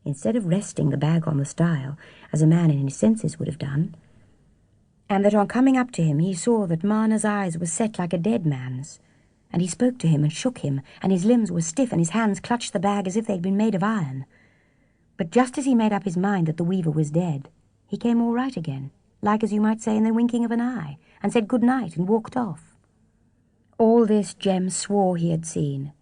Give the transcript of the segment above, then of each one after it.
instead of resting the bag on the stile, as a man in his senses would have done, and that on coming up to him he saw that Marner's eyes were set like a dead man's, and he spoke to him and shook him, and his limbs were stiff, and his hands clutched the bag as if they'd been made of iron. But just as he made up his mind that the weaver was dead, he came all right again, like as you might say in the winking of an eye, and said good night and walked off. All this Jem swore he had seen,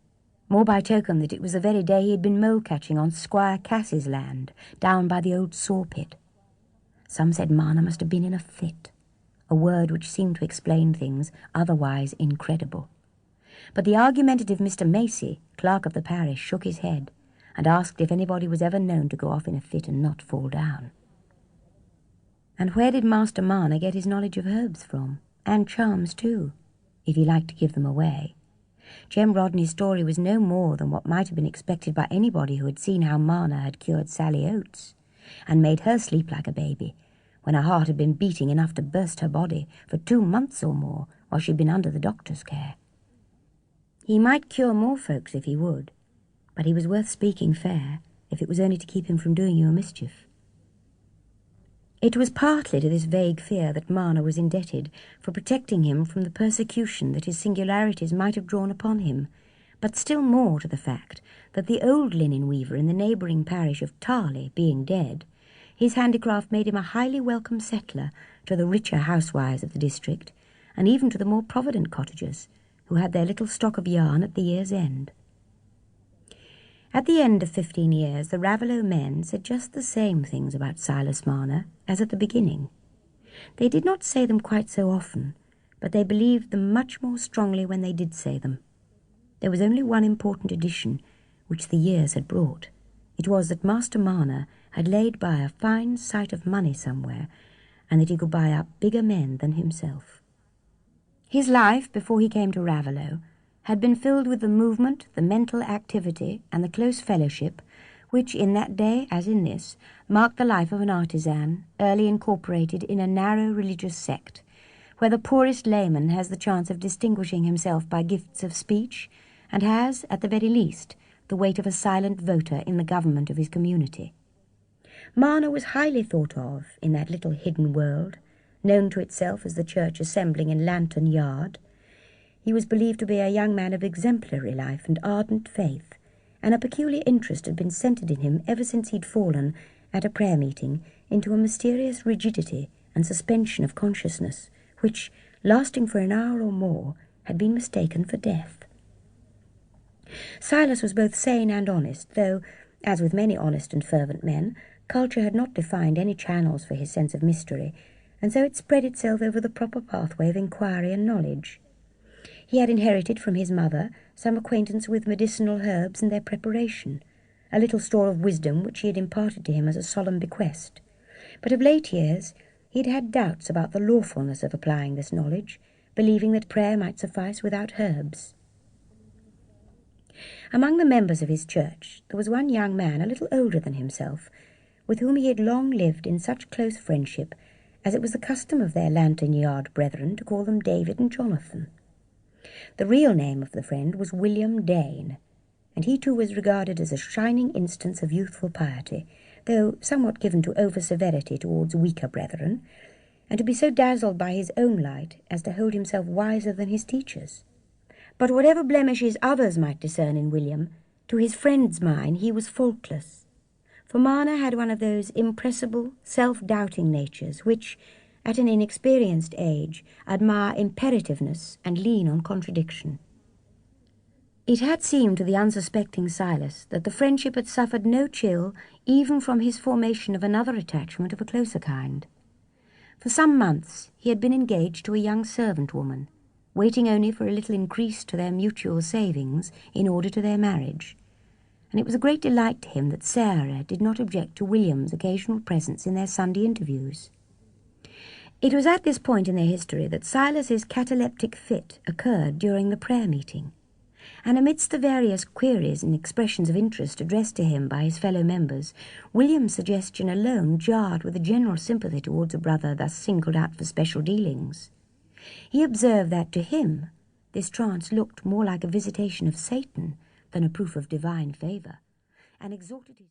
more by token that it was the very day he had been mole-catching on Squire Cass's land, down by the old saw-pit. Some said Marner must have been in a fit, a word which seemed to explain things otherwise incredible. But the argumentative Mr. Macy, clerk of the parish, shook his head, and asked if anybody was ever known to go off in a fit and not fall down. And where did Master Marner get his knowledge of herbs from, and charms too, if he liked to give them away? Jem Rodney's story was no more than what might have been expected by anybody who had seen how Marner had cured Sally Oates, and made her sleep like a baby, when her heart had been beating enough to burst her body for 2 months or more while she'd been under the doctor's care. He might cure more folks if he would, but he was worth speaking fair, if it was only to keep him from doing you a mischief. It was partly to this vague fear that Marner was indebted for protecting him from the persecution that his singularities might have drawn upon him, but still more to the fact that the old linen weaver in the neighbouring parish of Tarley being dead, his handicraft made him a highly welcome settler to the richer housewives of the district, and even to the more provident cottagers, who had their little stock of yarn at the year's end. At the end of 15 years, the Raveloe men said just the same things about Silas Marner as at the beginning. They did not say them quite so often, but they believed them much more strongly when they did say them. There was only one important addition which the years had brought. It was that Master Marner had laid by a fine sight of money somewhere, and that he could buy up bigger men than himself. His life, before he came to Raveloe, had been filled with the movement, the mental activity, and the close fellowship which, in that day as in this, marked the life of an artisan, early incorporated in a narrow religious sect, where the poorest layman has the chance of distinguishing himself by gifts of speech, and has, at the very least, the weight of a silent voter in the government of his community. Marner was highly thought of in that little hidden world, known to itself as the church assembling in Lantern Yard. He was believed to be a young man of exemplary life and ardent faith, and a peculiar interest had been centred in him ever since he'd fallen, at a prayer meeting, into a mysterious rigidity and suspension of consciousness, which, lasting for an hour or more, had been mistaken for death. Silas was both sane and honest, though, as with many honest and fervent men, culture had not defined any channels for his sense of mystery, and so it spread itself over the proper pathway of inquiry and knowledge. He had inherited from his mother some acquaintance with medicinal herbs and their preparation, a little store of wisdom which she had imparted to him as a solemn bequest. But of late years he had had doubts about the lawfulness of applying this knowledge, believing that prayer might suffice without herbs. Among the members of his church there was one young man a little older than himself, with whom he had long lived in such close friendship as it was the custom of their Lantern Yard brethren to call them David and Jonathan. The real name of the friend was William Dane, and he too was regarded as a shining instance of youthful piety, though somewhat given to over-severity towards weaker brethren, and to be so dazzled by his own light as to hold himself wiser than his teachers. But whatever blemishes others might discern in William, to his friend's mind he was faultless, for Marner had one of those impressible, self-doubting natures which, at an inexperienced age, admire imperativeness and lean on contradiction. It had seemed to the unsuspecting Silas that the friendship had suffered no chill even from his formation of another attachment of a closer kind. For some months he had been engaged to a young servant woman, waiting only for a little increase to their mutual savings in order to their marriage, and it was a great delight to him that Sarah did not object to William's occasional presence in their Sunday interviews. It was at this point in their history that Silas's cataleptic fit occurred during the prayer meeting, and amidst the various queries and expressions of interest addressed to him by his fellow members, William's suggestion alone jarred with a general sympathy towards a brother thus singled out for special dealings. He observed that to him this trance looked more like a visitation of Satan than a proof of divine favour, and exhorted his